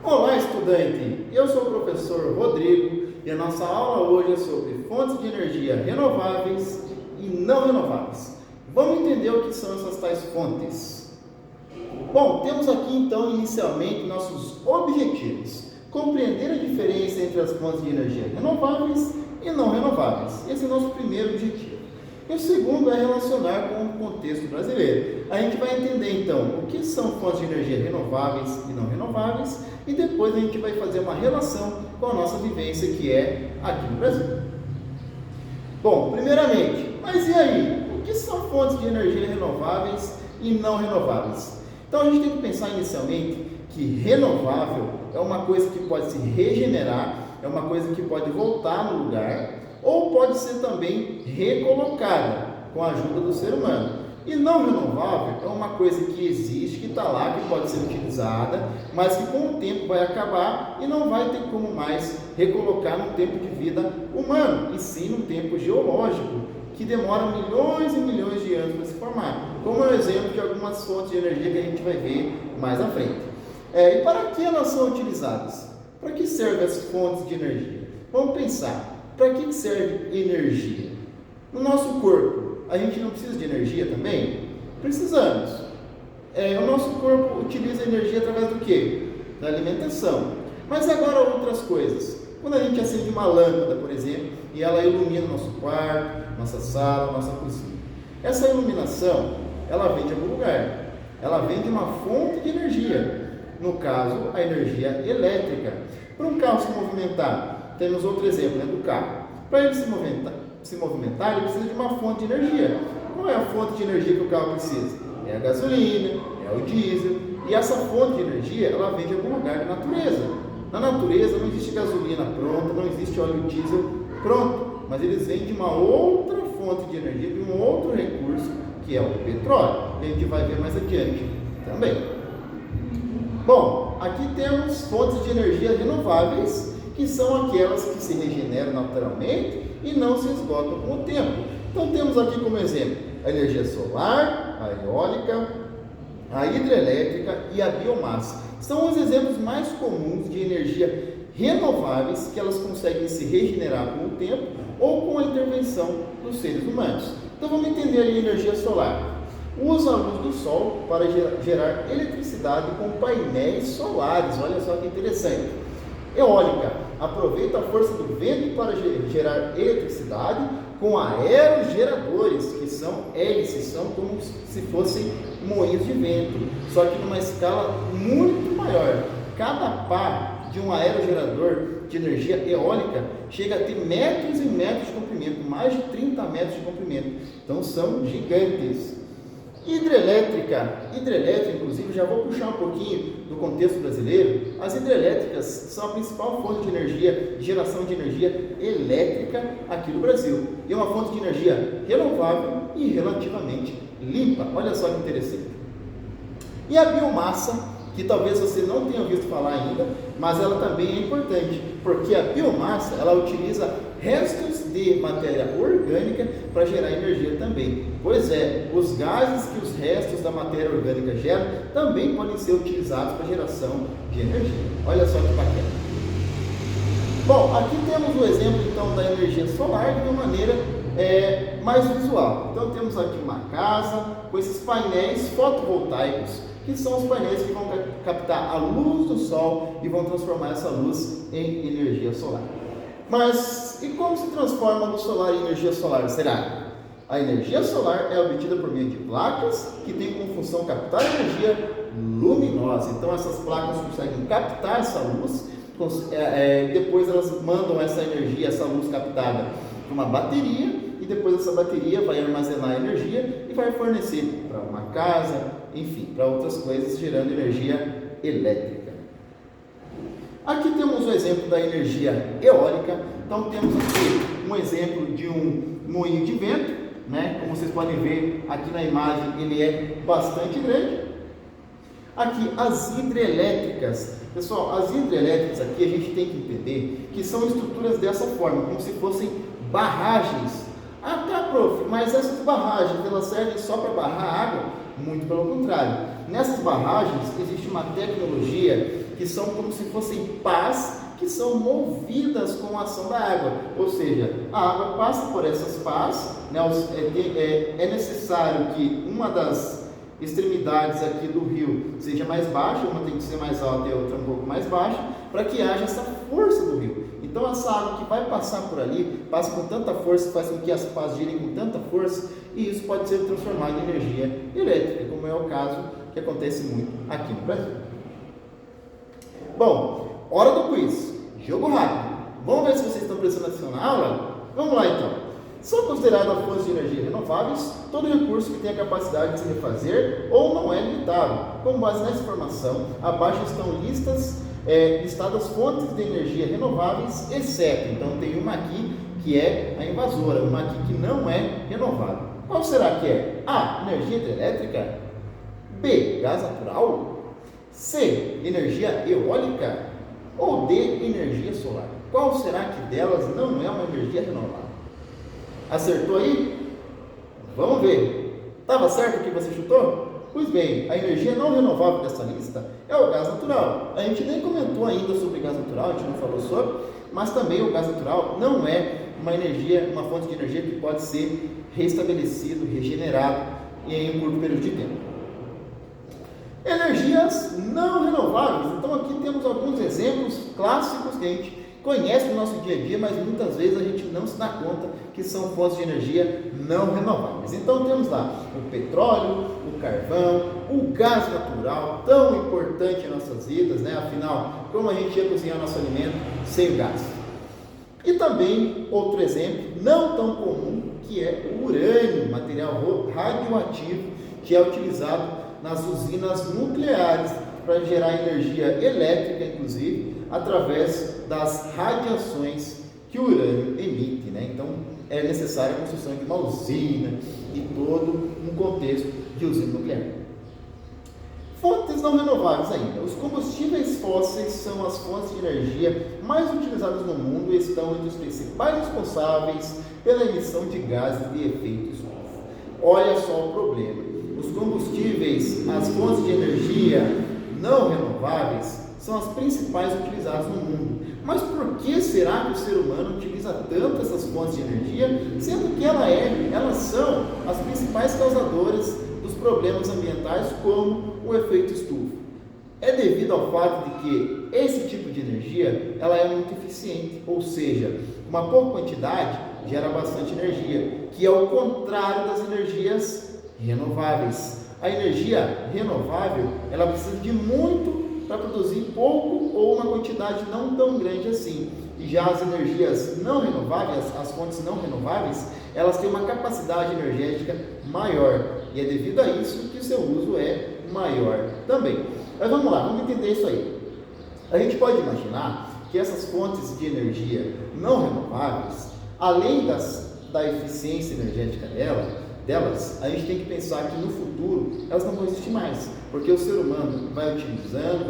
Olá, estudante! Eu sou o professor Rodrigo e a nossa aula hoje é sobre fontes de energia renováveis e não renováveis. Vamos entender o que são essas tais fontes. Bom, temos aqui então inicialmente nossos objetivos. Compreender a diferença entre as fontes de energia renováveis e não renováveis. Esse é o nosso primeiro objetivo. E o segundo é relacionar com o contexto brasileiro. A gente vai entender então o que são fontes de energia renováveis e não renováveis e depois a gente vai fazer uma relação com a nossa vivência que é aqui no Brasil. Bom, primeiramente, mas e aí? O que são fontes de energia renováveis e não renováveis? Então a gente tem que pensar inicialmente que renovável é uma coisa que pode se regenerar, é uma coisa que pode voltar no lugar ou pode ser também recolocada com a ajuda do ser humano. E não renovável é uma coisa que existe, que está lá, que pode ser utilizada, mas que com o tempo vai acabar e não vai ter como mais recolocar no tempo de vida humano, e sim no tempo geológico, que demora milhões e milhões de anos para se formar, como é o exemplo de algumas fontes de energia que a gente vai ver mais à frente. E para que elas são utilizadas? Para que servem as fontes de energia? Vamos pensar. Para que serve energia? No nosso corpo, a gente não precisa de energia também? Precisamos. O nosso corpo utiliza energia através do quê? Da alimentação. Mas agora outras coisas. Quando a gente acende uma lâmpada, por exemplo, e ela ilumina o nosso quarto, nossa sala, nossa cozinha. Essa iluminação, ela vem de algum lugar. Ela vem de uma fonte de energia. No caso, a energia elétrica. Para um carro se movimentar, temos outro exemplo, do carro. Para ele se movimentar, ele precisa de uma fonte de energia. Qual é a fonte de energia que o carro precisa? É a gasolina, é o diesel. E essa fonte de energia, ela vem de algum lugar da natureza. Na natureza não existe gasolina pronta, não existe óleo diesel pronto, mas eles vêm de uma outra fonte de energia, de um outro recurso, que é o petróleo. Que a gente vai ver mais adiante também. Bom, aqui temos fontes de energia renováveis, que são aquelas que se regeneram naturalmente e não se esgotam com o tempo. Então temos aqui como exemplo a energia solar, a eólica, a hidrelétrica e a biomassa. São os exemplos mais comuns de energia renováveis que elas conseguem se regenerar com o tempo ou com a intervenção dos seres humanos. Então vamos entender ali a energia solar. Usa a luz do sol para gerar eletricidade com painéis solares. Olha só que interessante. Eólica aproveita a força do vento para gerar eletricidade com aerogeradores, que são hélices, são como se fossem moinhos de vento, só que numa escala muito maior. Cada pá de um aerogerador de energia eólica chega a ter metros e metros de comprimento, mais de 30 metros de comprimento, então são gigantes. Hidrelétrica, inclusive, já vou puxar um pouquinho do contexto brasileiro. As hidrelétricas são a principal fonte de energia, de geração de energia elétrica aqui no Brasil. E é uma fonte de energia renovável e relativamente limpa. Olha só que interessante. E a biomassa, que talvez você não tenha ouvido falar ainda, mas ela também é importante, porque a biomassa, ela utiliza restos de matéria orgânica para gerar energia também. Pois é, os gases que os restos da matéria orgânica geram também podem ser utilizados para geração de energia. Olha só que bacana. Bom, aqui temos o exemplo então da energia solar de uma maneira mais visual. Então temos aqui uma casa com esses painéis fotovoltaicos, que são os painéis que vão captar a luz do sol e vão transformar essa luz em energia solar. Mas e como se transforma a luz solar em energia solar? Será? A energia solar é obtida por meio de placas que têm como função captar energia luminosa. Então essas placas conseguem captar essa luz, depois elas mandam essa energia, essa luz captada para uma bateria, e depois essa bateria vai armazenar energia e vai fornecer para uma casa, enfim, para outras coisas, gerando energia elétrica. Aqui temos o exemplo da energia eólica. Então temos aqui um exemplo de um moinho de vento, né? Como vocês podem ver aqui na imagem, ele é bastante grande. Aqui as hidrelétricas. Pessoal, as hidrelétricas aqui a gente tem que entender que são estruturas dessa forma, como se fossem barragens. Ah, tá, prof, mas essas barragens, elas servem só para barrar água? Muito pelo contrário. Nessas barragens existe uma tecnologia que são como se fossem pás que são movidas com a ação da água, ou seja, a água passa por essas pás, né? É necessário que uma das extremidades aqui do rio seja mais baixa, uma tem que ser mais alta e a outra um pouco mais baixa, para que haja essa força do rio. Então essa água que vai passar por ali, passa com tanta força, faz com que as pás girem com tanta força, e isso pode ser transformado em energia elétrica, como é o caso que acontece muito aqui no Brasil. Bom, hora do quiz, jogo rápido. Vamos ver se vocês estão prestando atenção na aula? Vamos lá então. São consideradas fontes de energia renováveis todo recurso que tem a capacidade de se refazer ou não é limitado. Com base nessa informação, abaixo estão listadas fontes de energia renováveis, exceto, então tem uma aqui que é a invasora, uma aqui que não é renovável. Qual será que é? A. Energia hidrelétrica. B. Gás natural. C. Energia eólica. Ou D. Energia solar. Qual será que delas não é uma energia renovável? Acertou aí? Vamos ver. Estava certo o que você chutou? Pois bem, a energia não renovável dessa lista é o gás natural. A gente nem comentou ainda sobre gás natural, a gente não falou sobre, mas também o gás natural não é uma fonte de energia que pode ser restabelecido, regenerado em um curto período de tempo. Energias não renováveis. Então aqui temos alguns exemplos clássicos que a gente conhece no nosso dia a dia, mas muitas vezes a gente não se dá conta que são fontes de energia não renováveis. Então temos lá o petróleo, o carvão, o gás natural, tão importante em nossas vidas, né? Afinal, como a gente ia cozinhar nosso alimento sem o gás? E também outro exemplo, não tão comum, que é o urânio, material radioativo, que é utilizado nas usinas nucleares para gerar energia elétrica, inclusive, através das radiações que o urânio emite, né? Então, é necessária a construção de uma usina e todo um contexto de usina nuclear. Fontes não renováveis ainda. Os combustíveis fósseis são as fontes de energia mais utilizadas no mundo e estão entre os principais responsáveis pela emissão de gases de efeito estufa. Olha só o problema. Os combustíveis, as fontes de energia não renováveis, são as principais utilizadas no mundo. Mas por que será que o ser humano utiliza tanto essas fontes de energia, sendo que elas são as principais causadoras dos problemas ambientais, como o efeito estufa? É devido ao fato de que esse tipo de energia ela é muito eficiente, ou seja, uma pouca quantidade gera bastante energia, que é o contrário das energias renováveis. A energia renovável ela precisa de muito para produzir pouco ou uma quantidade não tão grande assim. E já as energias não renováveis, as fontes não renováveis, elas têm uma capacidade energética maior. E é devido a isso que o seu uso é maior também. Mas vamos lá, vamos entender isso aí. A gente pode imaginar que essas fontes de energia não renováveis, além da eficiência energética delas, a gente tem que pensar que no futuro elas não vão existir mais, porque o ser humano vai utilizando,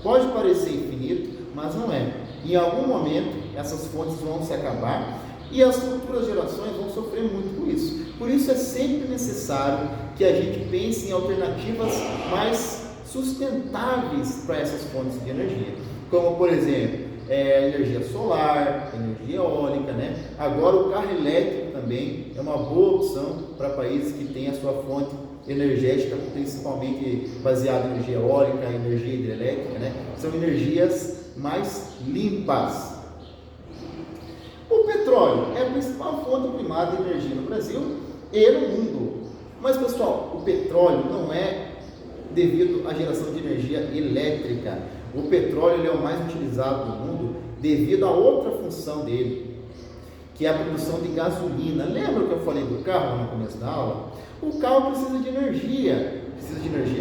pode parecer infinito, mas não é. Em algum momento essas fontes vão se acabar e as futuras gerações vão sofrer muito com isso. Por isso é sempre necessário que a gente pense em alternativas mais sustentáveis para essas fontes de energia, como por exemplo, energia solar, energia eólica, né? Agora o carro elétrico também é uma boa opção para países que têm a sua fonte energética principalmente baseada em energia eólica, energia hidrelétrica, né? São energias mais limpas. O petróleo é a principal fonte primária de energia no Brasil e no mundo. Mas pessoal, o petróleo não é devido à geração de energia elétrica. O petróleo é o mais utilizado no mundo devido a outra função dele, que é a produção de gasolina. Lembra que eu falei do carro no começo da aula? O carro precisa de energia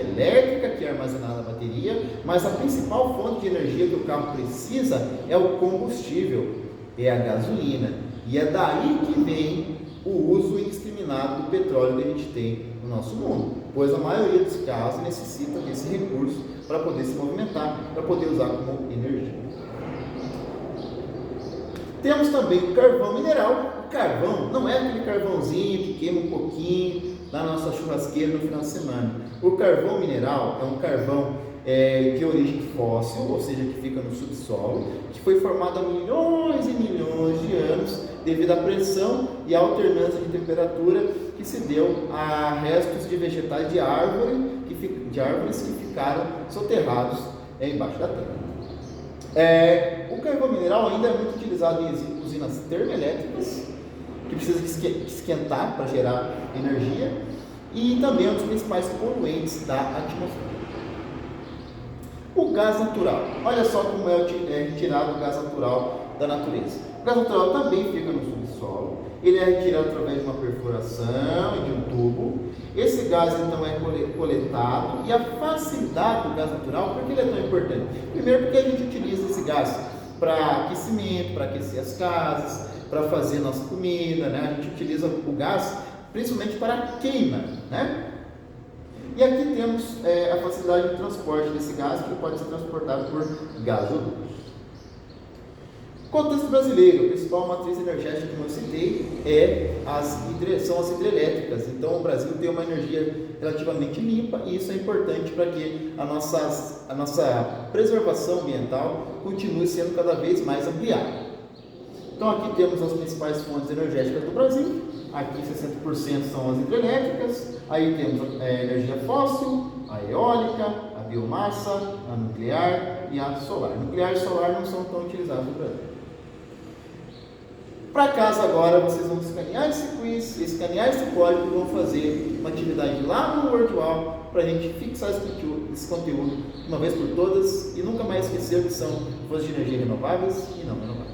elétrica, que é armazenada na bateria, mas a principal fonte de energia que o carro precisa é o combustível, é a gasolina. E é daí que vem o uso indiscriminado do petróleo que a gente tem no nosso mundo, pois a maioria dos carros necessita desse recurso para poder se movimentar, para poder usar como energia. Temos também o carvão mineral. O carvão não é aquele carvãozinho que queima um pouquinho, na nossa churrasqueira no final de semana. O carvão mineral é um carvão de origem fóssil, ou seja, que fica no subsolo, que foi formado há milhões e milhões de anos devido à pressão e à alternância de temperatura que se deu a restos de vegetais de árvores que ficaram soterrados embaixo da terra. O carvão mineral ainda é muito utilizado em usinas termoelétricas, que precisa esquentar para gerar energia, e também é um dos principais poluentes da atmosfera. O gás natural. Olha só como é retirado o gás natural da natureza. O gás natural também fica no subsolo. Ele é retirado através de uma perfuração e de um tubo. Esse gás então é coletado, e a facilidade do gás natural, por que ele é tão importante? Primeiro porque a gente utiliza esse gás para aquecimento, para aquecer as casas, para fazer nossa comida, né? A gente utiliza o gás principalmente para queima, né? E aqui temos a facilidade de transporte desse gás, que pode ser transportado por gasodutos. Contexto brasileiro, a principal matriz energética, como eu citei, são as hidrelétricas. Então o Brasil tem uma energia relativamente limpa, e isso é importante para que a nossa preservação ambiental continue sendo cada vez mais ampliada. Então aqui temos as principais fontes energéticas do Brasil. Aqui 60% são as hidrelétricas, aí temos a energia fóssil, a eólica, a biomassa, a nuclear e a solar. Nuclear e solar não são tão utilizados no Brasil. Para casa agora, vocês vão escanear esse quiz, escanear esse código, e vão fazer uma atividade lá no WordWall para a gente fixar esse conteúdo de uma vez por todas, e nunca mais esquecer que são fontes de energia renováveis e não renováveis.